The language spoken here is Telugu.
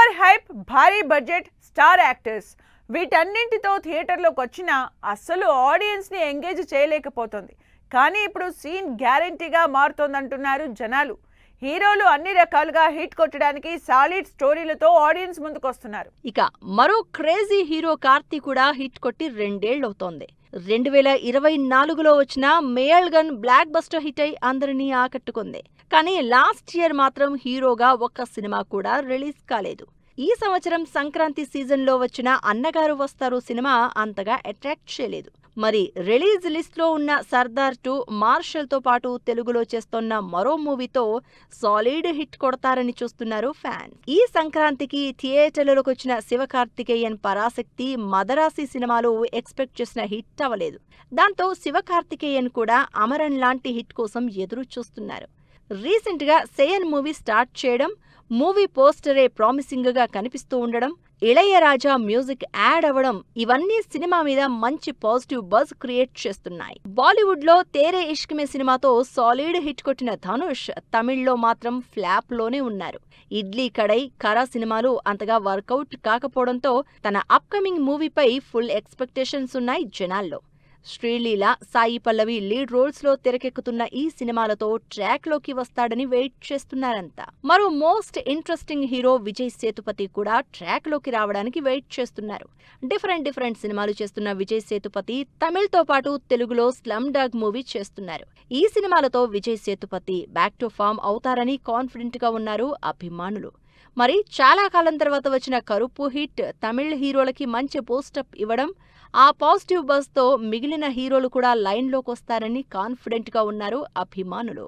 ఓవర్ హైప్, భారీ బడ్జెట్, స్టార్ యాక్టర్స్ వీటన్నింటితో థియేటర్లోకి వచ్చినా అస్సలు ఆడియన్స్ని ఎంగేజ్ చేయలేకపోతుంది. కానీ ఇప్పుడు సీన్ గ్యారంటీగా మారుతోందంటున్నారు జనాలు. హీరోలు అన్ని రకాలుగా హిట్ కొట్టడానికి సాలిడ్ స్టోరీలతో ఆడియన్స్ ముందుకొస్తున్నారు. ఇక మరో క్రేజీ హీరో కార్తీ కూడా హిట్ కొట్టి 2 ఏళ్లవుతోంది. 2024లో వచ్చిన మేయల్ గన్ బ్లాక్ బస్టర్ హిట్ అయి అందరినీ ఆకట్టుకుంది. కానీ లాస్ట్ ఇయర్ మాత్రం హీరోగా ఒక్క సినిమా కూడా రిలీజ్ కాలేదు. ఈ సంవత్సరం సంక్రాంతి సీజన్లో వచ్చిన అన్నగారు వస్తారు సినిమా అంతగా అట్రాక్ట్ చేయలేదు. మరి రిలీజ్ లిస్ట్లో ఉన్న సర్దార్ 2, మార్షల్తో పాటు తెలుగులో చేస్తోన్న మరో మూవీతో సాలిడ్ హిట్ కొడతారని చూస్తున్నారు ఫ్యాన్స్. ఈ సంక్రాంతికి థియేటర్లకు వచ్చిన శివకార్తికేయన్ పరాశక్తి, మదరాసి సినిమాలు ఎక్స్పెక్ట్ చేసిన హిట్ అవ్వలేదు. దాంతో శివకార్తికేయన్ కూడా అమరన్ లాంటి హిట్ కోసం ఎదురు చూస్తున్నారు. రీసెంట్ గా సేయన్ మూవీ స్టార్ట్ చేయడం, మూవీ పోస్టరే ప్రామిసింగ్ గా కనిపిస్తూ ఉండడం, ఇళయరాజా మ్యూజిక్ యాడ్ అవ్వడం ఇవన్నీ సినిమా మీద మంచి పాజిటివ్ బజ్ క్రియేట్ చేస్తున్నాయి. బాలీవుడ్ లో తేరే ఇష్క్ మే సినిమాతో సాలిడ్ హిట్ కొట్టిన ధనుష్ తమిళ్లో మాత్రం ఫ్లాప్ లోనే ఉన్నారు. ఇడ్లీ కడై, కరా సినిమాలు అంతగా వర్కౌట్ కాకపోవడంతో తన అప్కమింగ్ మూవీపై ఫుల్ ఎక్స్పెక్టేషన్స్ ఉన్నాయి జనాల్లో. శ్రీలీల, సాయి పల్లవి లీడ్ రోల్స్ లో తెరకెక్కుతున్న ఈ సినిమాలతో ట్రాక్ లోకి వస్తాడని వెయిట్ చేస్తున్నారంతా. మరో most interesting hero Vijay Sethupathi కూడా ట్రాక్ లోకి రావడానికి వెయిట్ చేస్తున్నారు. డిఫరెంట్ సినిమాలు చేస్తున్న విజయ్ సేతుపతి తమిళ్తో పాటు తెలుగులో స్లమ్ డాగ్ మూవీ చేస్తున్నారు. ఈ సినిమాలతో Vijay Sethupathi back to form అవుతారని కాన్ఫిడెంట్ గా ఉన్నారు అభిమానులు. మరి చాలా కాలం తర్వాత వచ్చిన కరుపు హిట్ తమిళ్ హీరోలకి మంచి పోస్టప్ ఇవ్వడం, ఆ పాజిటివ్ బజ్ తో మిగిలిన హీరోలు కూడా లైన్లోకి వస్తారని కాన్ఫిడెంట్ గా ఉన్నారు అభిమానులు.